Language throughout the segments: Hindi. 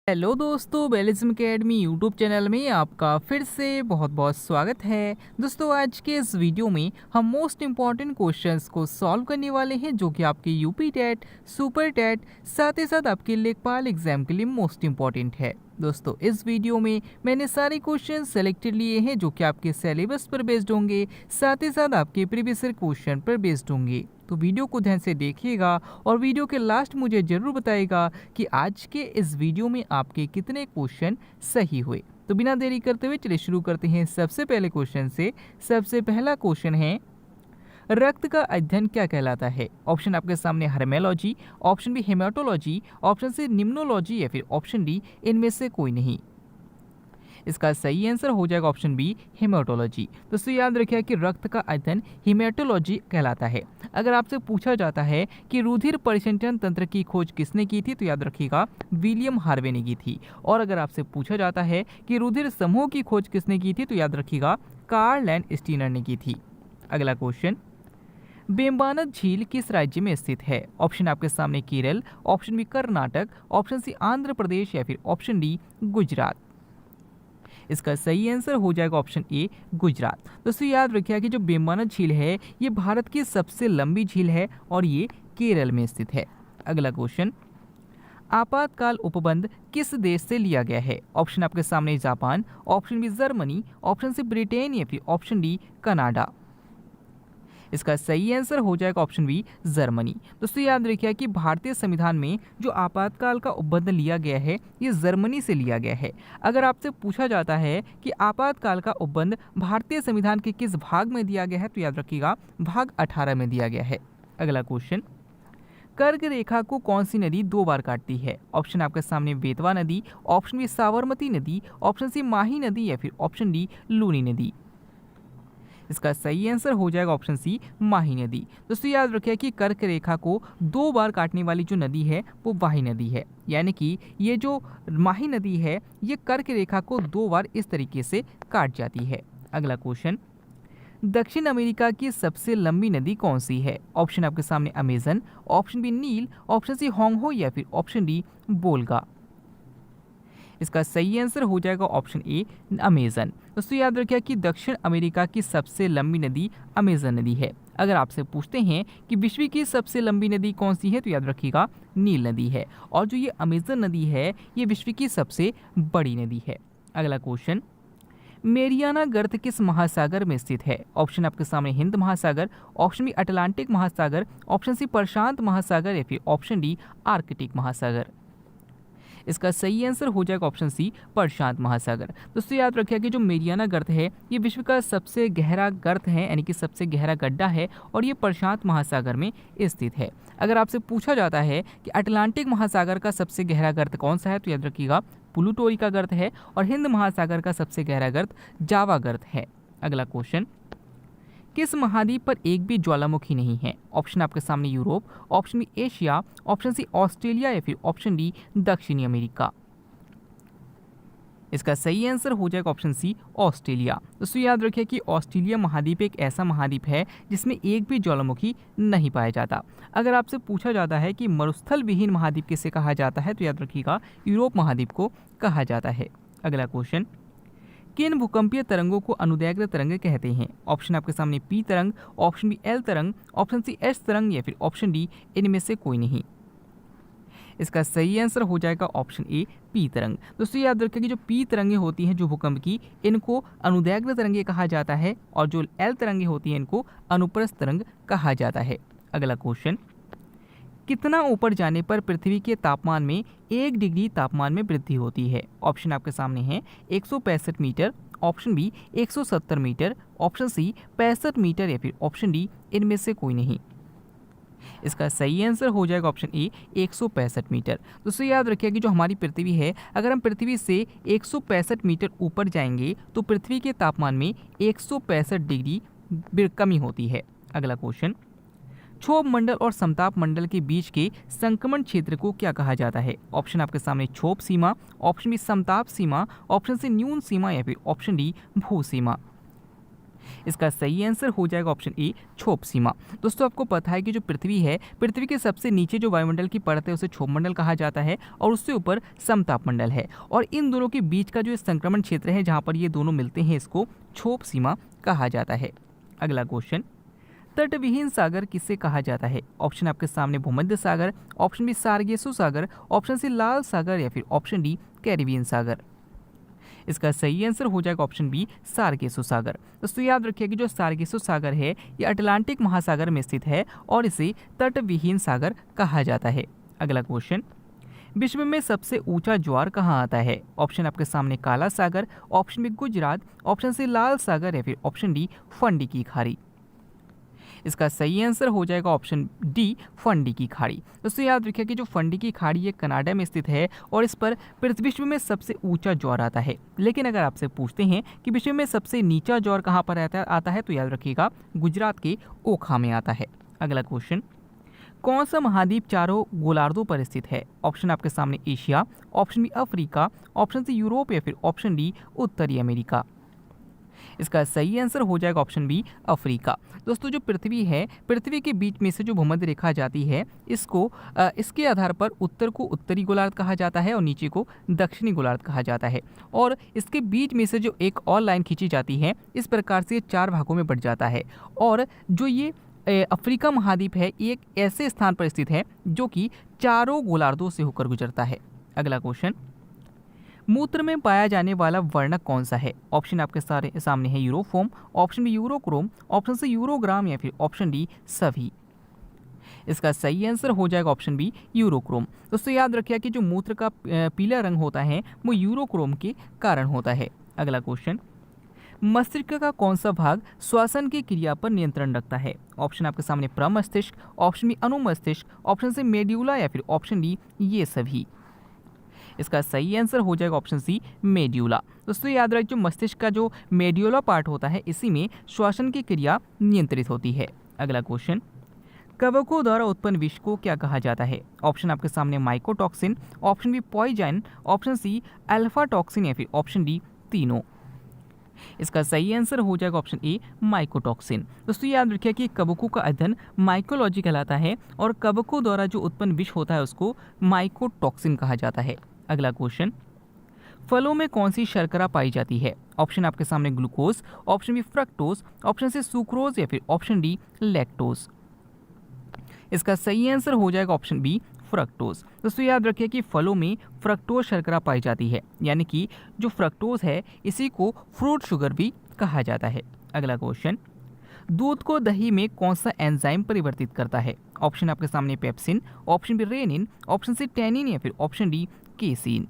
हेलो दोस्तों, बेलिज्म एकेडमी यूट्यूब चैनल में आपका फिर से बहुत बहुत स्वागत है। दोस्तों, आज के इस वीडियो में हम मोस्ट इम्पॉर्टेंट क्वेश्चंस को सॉल्व करने वाले हैं जो कि आपके यूपी टेट, सुपर टेट, साथ ही साथ आपके लेखपाल एग्जाम के लिए मोस्ट इम्पॉर्टेंट है। दोस्तों, इस वीडियो में मैंने सारे क्वेश्चन सेलेक्टेड लिए हैं जो कि आपके सिलेबस पर बेस्ड होंगे, साथ ही साथ आपके प्रीवियस ईयर क्वेश्चन पर बेस्ड होंगे। तो वीडियो को ध्यान से देखिएगा और वीडियो के लास्ट मुझे ज़रूर बताइएगा कि आज के इस वीडियो में आपके कितने क्वेश्चन सही हुए। तो बिना देरी करते हुए चलिए शुरू करते हैं सबसे पहले क्वेश्चन से। सबसे पहला क्वेश्चन है, रक्त का अध्ययन क्या कहलाता है? ऑप्शन आपके सामने hemerology, option B haematology, option C limnology या फिर ऑप्शन डी इनमें से कोई नहीं। इसका सही आंसर हो जाएगा ऑप्शन बी हेमाटोलॉजी। दोस्तों, याद रखिए कि रक्त का अध्ययन हेमाटोलॉजी कहलाता है। अगर आपसे पूछा जाता है कि रुधिर परिसंचरण तंत्र की खोज किसने की थी, तो याद रखिएगा विलियम हार्वे ने की थी। और अगर आपसे पूछा जाता है कि रुधिर समूह की खोज किसने की थी, तो याद रखिएगा कार्ल एंड स्टीनर ने की थी। अगला क्वेश्चन, बेम्बानद झील किस राज्य में स्थित है? ऑप्शन आपके सामने Kerala, option B Karnataka, option C Andhra Pradesh या फिर ऑप्शन डी गुजरात। इसका सही आंसर हो जाएगा ऑप्शन ए गुजरात। दोस्तों, याद रखिए कि जो बेम्बानद झील है ये भारत की सबसे लंबी झील है और ये केरल में स्थित है। अगला क्वेश्चन, आपातकाल उपबंध किस देश से लिया गया है? ऑप्शन आपके सामने Japan, option B Germany, option C Britain या फिर ऑप्शन डी कनाडा। इसका सही आंसर हो जाएगा ऑप्शन बी जर्मनी। दोस्तों, याद रखिए कि भारतीय संविधान में जो आपातकाल का उपबंध लिया गया है ये जर्मनी से लिया गया है। अगर आपसे पूछा जाता है कि आपातकाल का उपबंध भारतीय संविधान के किस भाग में दिया गया है, तो याद रखिएगा भाग 18 में दिया गया है। अगला क्वेश्चन, कर्क रेखा को कौन सी नदी 2 बार काटती है? ऑप्शन आपके सामने बेतवा नदी, ऑप्शन बी साबरमती नदी, ऑप्शन सी माही नदी या फिर ऑप्शन डी लूनी नदी। इसका सही आंसर हो जाएगा ऑप्शन सी माही नदी। दोस्तों, याद रखिए कि कर्क रेखा को 2 बार काटने वाली जो नदी है वो माही नदी है। यानी कि ये जो माही नदी है ये कर्क रेखा को 2 बार इस तरीके से काट जाती है। अगला क्वेश्चन, दक्षिण अमेरिका की सबसे लंबी नदी कौन सी है? ऑप्शन आपके सामने Amazon, option B Neil, option C होंगहो या फिर ऑप्शन डी बोल्गा। इसका सही आंसर हो जाएगा ऑप्शन ए अमेजन। दोस्तों, याद रखिए कि दक्षिण अमेरिका की सबसे लंबी नदी अमेजन नदी है। अगर आपसे पूछते हैं कि विश्व की सबसे लंबी नदी कौन सी है, तो याद रखिएगा नील नदी है। और जो ये अमेजन नदी है ये विश्व की सबसे बड़ी नदी है। अगला क्वेश्चन, मेरियाना गर्त किस महासागर में स्थित है? ऑप्शन आपके सामने हिंद महासागर, ऑप्शन बी अटलांटिक महासागर, ऑप्शन सी प्रशांत महासागर या फिर ऑप्शन डी आर्कटिक महासागर। इसका सही आंसर हो जाएगा ऑप्शन सी प्रशांत महासागर। दोस्तों, याद रखिए कि जो मेरियाना गर्त है ये विश्व का सबसे गहरा गर्त है, यानी कि सबसे गहरा गड्ढा है और ये प्रशांत महासागर में स्थित है। अगर आपसे पूछा जाता है कि अटलांटिक महासागर का सबसे गहरा गर्त कौन सा है, तो याद रखिएगा प्लूटोरी का गर्त है और हिंद महासागर का सबसे गहरा गर्त जावा गर्त है। अगला क्वेश्चन, किस महाद्वीप पर एक भी ज्वालामुखी नहीं है? ऑप्शन आपके सामने Europe, option B Asia, option C Australia या फिर ऑप्शन डी दक्षिणी अमेरिका। इसका सही आंसर हो जाएगा ऑप्शन सी ऑस्ट्रेलिया। दोस्तों, याद रखिए कि ऑस्ट्रेलिया महाद्वीप एक ऐसा महाद्वीप है जिसमें एक भी ज्वालामुखी नहीं पाया जाता। अगर आपसे पूछा जाता है कि मरुस्थल विहीन महाद्वीप किसे कहा जाता है, तो याद रखिएगा यूरोप महाद्वीप को कहा जाता है। अगला क्वेश्चन, किन भूकंपीय तरंगों को अनुदैर्घ्य तरंग कहते हैं? ऑप्शन आपके सामने पी तरंग, ऑप्शन बी एल तरंग, ऑप्शन सी एस तरंग या फिर ऑप्शन डी इनमें से कोई नहीं। इसका सही आंसर हो जाएगा ऑप्शन ए पी तरंग। दोस्तों, याद रखिए कि जो पी तरंगें होती हैं जो भूकंप की, इनको अनुदैर्घ्य तरंगें कहा जाता है और जो एल तरंगें होती हैं इनको अनुप्रस्थ तरंग कहा जाता है। अगला क्वेश्चन, कितना ऊपर जाने पर पृथ्वी के तापमान में 1 डिग्री तापमान में वृद्धि होती है? ऑप्शन आपके सामने हैं 165 metre, option B 170 metre, option C 65 metre या फिर ऑप्शन डी इनमें से कोई नहीं। इसका सही आंसर हो जाएगा ऑप्शन ए 165 मीटर। दोस्तों, याद रखिए कि जो हमारी पृथ्वी है अगर हम पृथ्वी से 165 मीटर ऊपर जाएंगे तो पृथ्वी के तापमान में 165 डिग्री कमी होती है। अगला क्वेश्चन, क्षोभ मंडल और समताप मंडल के बीच के संक्रमण क्षेत्र को क्या कहा जाता है? ऑप्शन आपके सामने क्षोभ सीमा, ऑप्शन बी समताप सीमा, ऑप्शन सी न्यून सीमा या फिर ऑप्शन डी भू सीमा। इसका सही आंसर हो जाएगा ऑप्शन ए क्षोभ सीमा। दोस्तों आपको पता है कि जो पृथ्वी है, पृथ्वी के सबसे नीचे जो वायुमंडल की परत है उसे क्षोभ मंडल कहा जाता है और उससे ऊपर समताप मंडल है, और इन दोनों के बीच का जो संक्रमण क्षेत्र है जहाँ पर ये दोनों मिलते हैं इसको क्षोभ सीमा कहा जाता है। अगला क्वेश्चन, तटविहीन सागर किसे कहा जाता है? ऑप्शन आपके सामने भूमध्य सागर, ऑप्शन बी सार्गेसो सागर, ऑप्शन सी लाल सागर या फिर ऑप्शन डी कैरिबियन सागर। इसका सही आंसर हो जाएगा ऑप्शन बी सार्गेसो सागर। दोस्तों याद रखिए कि जो सार्गेसो सागर है ये अटलांटिक महासागर में स्थित है और इसे तटविहीन सागर कहा जाता है। अगला क्वेश्चन, विश्व में सबसे ऊंचा ज्वार कहाँ आता है? ऑप्शन आपके सामने काला सागर, option B Gujarat, option C लाल सागर या फिर ऑप्शन डी फंडी की खाड़ी। इसका सही आंसर हो जाएगा ऑप्शन डी फंडी की खाड़ी। दोस्तों याद रखिए कि जो फंडी की खाड़ी ये कनाडा में स्थित है और इस पर विश्व में सबसे ऊंचा ज्वार आता है। लेकिन अगर आपसे पूछते हैं कि विश्व में सबसे नीचा ज्वार कहाँ पर आता है तो याद रखिएगा गुजरात के ओखा में आता है। अगला क्वेश्चन, कौन सा महाद्वीप चारों गोलार्धों पर स्थित है? ऑप्शन आपके सामने Asia, option B Africa, option C Europe या फिर ऑप्शन डी उत्तरी अमेरिका। इसका सही आंसर हो जाएगा ऑप्शन बी अफ्रीका। दोस्तों जो पृथ्वी है, पृथ्वी के बीच में से जो भूमध्य रेखा जाती है इसके आधार पर उत्तर को उत्तरी गोलार्ध कहा जाता है और नीचे को दक्षिणी गोलार्ध कहा जाता है, और इसके बीच में से जो एक और लाइन खींची जाती है इस प्रकार से 4 भागों में बंट जाता है। और जो ये अफ्रीका महाद्वीप है एक ऐसे स्थान पर स्थित है जो कि चारों गोलार्धों से होकर गुजरता है। अगला क्वेश्चन, मूत्र में पाया जाने वाला वर्णक कौन सा है? ऑप्शन आपके सामने है यूरोफोम, option B urochrome, option C urogram या फिर ऑप्शन डी सभी। इसका सही आंसर हो जाएगा ऑप्शन बी यूरोक्रोम। दोस्तों याद रखिए कि जो मूत्र का पीला रंग होता है वो यूरोक्रोम के कारण होता है। अगला क्वेश्चन, मस्तिष्क का कौन सा भाग श्वसन की क्रिया पर नियंत्रण रखता है? ऑप्शन आपके सामने प्रमस्तिष्क, ऑप्शन बी अनुमस्तिष्क, ऑप्शन सी मेड्यूला या फिर ऑप्शन डी ये सभी। इसका सही आंसर हो जाएगा ऑप्शन सी मेड्यूला। दोस्तों याद रखिए जो मस्तिष्क का जो मेड्यूला पार्ट होता है इसी में श्वसन की क्रिया नियंत्रित होती है। अगला क्वेश्चन, कवकों द्वारा उत्पन्न विष को क्या कहा जाता है? ऑप्शन आपके सामने mycotoxin, option B poison, option C alpha toxin या फिर ऑप्शन डी तीनों। इसका सही आंसर हो जाएगा ऑप्शन ए माइकोटॉक्सिन। दोस्तों याद रखिए कि कवकों का अध्ययन माइकोलॉजी कहलाता है और कवकों द्वारा जो उत्पन्न विष होता है उसको माइकोटॉक्सिन कहा जाता है। अगला क्वेश्चन, फलों में कौन सी शर्करा पाई जाती है? ऑप्शन आपके सामने glucose, option B fructose, option C sucrose या फिर ऑप्शन डी लैक्टोज। इसका सही आंसर हो जाएगा ऑप्शन बी फ्रक्टोज। दोस्तों याद रखिए कि फलों में फ्रक्टोज शर्करा पाई जाती है, यानी कि जो फ्रक्टोज है इसी को फ्रूट शुगर भी कहा जाता है। अगला क्वेश्चन, दूध को दही में कौन सा एंजाइम परिवर्तित करता है? ऑप्शन आपके सामने pepsin, option B rennin, option C tannin या फिर ऑप्शन डी केसीन।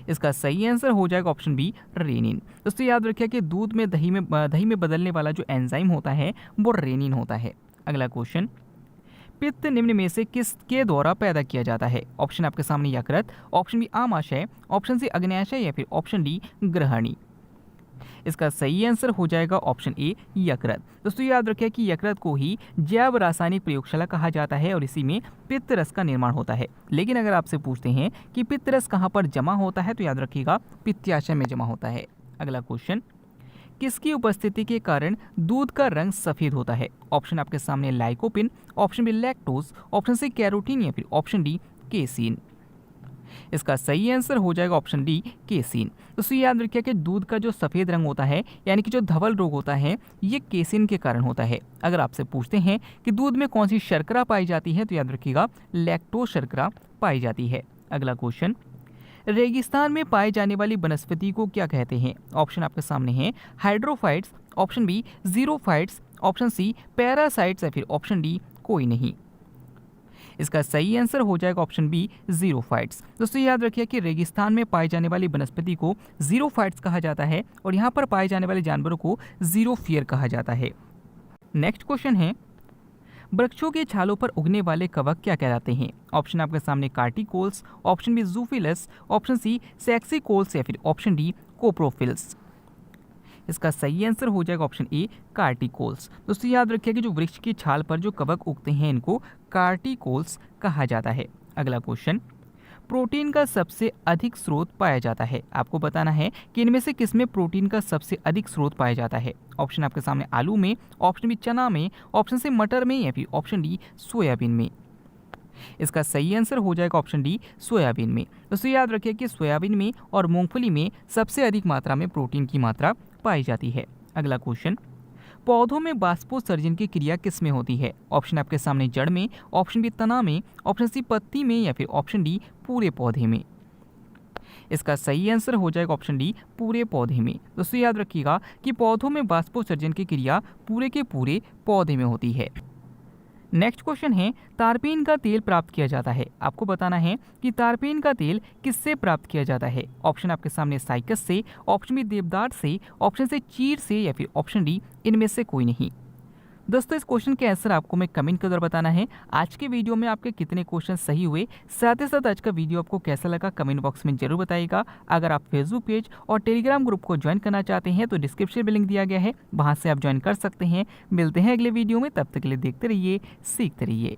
इसका सही आंसर हो जाएगा ऑप्शन बी रेनिन। दोस्तों याद रखिए कि दूध में दही में बदलने वाला जो एंजाइम होता है वो रेनिन होता है। अगला क्वेश्चन, पित्त निम्न में से किसके द्वारा पैदा किया जाता है? ऑप्शन आपके सामने यकृत, ऑप्शन बी आमाशय, ऑप्शन सी अग्न्याशय या फिर ऑप्शन डी ग्रहणी। इसका सही आंसर हो जाएगा ऑप्शन ए यकृत। दोस्तों याद रखिए कि यकृत को ही जैव रासायनिक प्रयोगशाला कहा जाता है और इसी में पित्त रस का निर्माण होता है। लेकिन अगर आपसे पूछते हैं कि पित्त रस कहाँ पर जमा होता है तो याद रखिएगा पित्ताशय में जमा होता है। अगला क्वेश्चन, किसकी उपस्थिति के कारण दूध का रंग सफेद होता है? ऑप्शन आपके सामने lycopene, option B lactose, option C carotene या फिर ऑप्शन डी केसीन। इसका सही आंसर हो जाएगा ऑप्शन डी केसीन। दोस्तों याद रखिए कि दूध का जो सफ़ेद रंग होता है यानी कि जो धवल रोग होता है ये केसीन के कारण होता है। अगर आपसे पूछते हैं कि दूध में कौन सी शर्करा पाई जाती है तो याद रखिएगा लैक्टोज शर्करा पाई जाती है। अगला क्वेश्चन, रेगिस्तान में पाई जाने वाली वनस्पति को क्या कहते हैं? ऑप्शन आपके सामने हैं hydrophytes, option B xerophytes, option C parasites या फिर ऑप्शन डी कोई नहीं। इसका सही आंसर हो जाएगा ऑप्शन बी जीरोफाइट्स। दोस्तों याद रखिए कि रेगिस्तान में पाई जाने वाली वनस्पति को जीरोफाइट्स कहा जाता है और यहाँ पर पाए जाने वाले जानवरों को जीरोफियर कहा जाता है। नेक्स्ट क्वेश्चन है, वृक्षों के छालों पर उगने वाले कवक क्या कहलाते हैं? ऑप्शन आपके सामने कार्टिकोल्स, ऑप्शन बी जूफिलस, ऑप्शन सी सेक्सिकोल्स या फिर ऑप्शन डी कोप्रोफिल्स। इसका सही आंसर हो जाएगा ऑप्शन ए कार्टिकोल्स। दोस्तों याद रखिए कि जो वृक्ष की छाल पर जो कवक उगते हैं इनको कार्टिकोल्स कहा जाता है। अगला क्वेश्चन, प्रोटीन का सबसे अधिक स्रोत पाया जाता है? आपको बताना है कि इनमें से किसमें प्रोटीन का सबसे अधिक स्रोत पाया जाता है। ऑप्शन आपके सामने आलू में, ऑप्शन बी चना में, ऑप्शन सी मटर में या फिर ऑप्शन डी सोयाबीन में। इसका सही आंसर हो जाएगा ऑप्शन डी सोयाबीन में। दोस्तों याद रखिए कि सोयाबीन में और मूंगफली में सबसे अधिक मात्रा में प्रोटीन की मात्रा पाई जाती है। अगला क्वेश्चन, पौधों में बाष्पोत्सर्जन की क्रिया किस में होती है? ऑप्शन आपके सामने जड़ में, ऑप्शन बी तना में, ऑप्शन सी पत्ती में या फिर ऑप्शन डी पूरे पौधे में। इसका सही आंसर हो जाएगा ऑप्शन डी पूरे पौधे में। दोस्तों याद रखिएगा कि पौधों में बाष्पोत्सर्जन की क्रिया पूरे के पूरे पौधे में होती है। नेक्स्ट क्वेश्चन है, तारपीन का तेल प्राप्त किया जाता है। आपको बताना है कि तारपीन का तेल किससे प्राप्त किया जाता है। ऑप्शन आपके सामने साइकस से, ऑप्शन बी देवदार से, ऑप्शन से चीड़ से या फिर ऑप्शन डी इनमें से कोई नहीं। दोस्तों इस क्वेश्चन के आंसर आपको मैं कमेंट के द्वारा बताना है। आज के वीडियो में आपके कितने क्वेश्चन सही हुए, साथ ही साथ आज का वीडियो आपको कैसा लगा कमेंट बॉक्स में जरूर बताइएगा। अगर आप फेसबुक पेज और टेलीग्राम ग्रुप को ज्वाइन करना चाहते हैं तो डिस्क्रिप्शन में लिंक दिया गया है, वहां से आप ज्वाइन कर सकते हैं। मिलते हैं अगले वीडियो में, तब तक के लिए देखते रहिए, सीखते रहिए।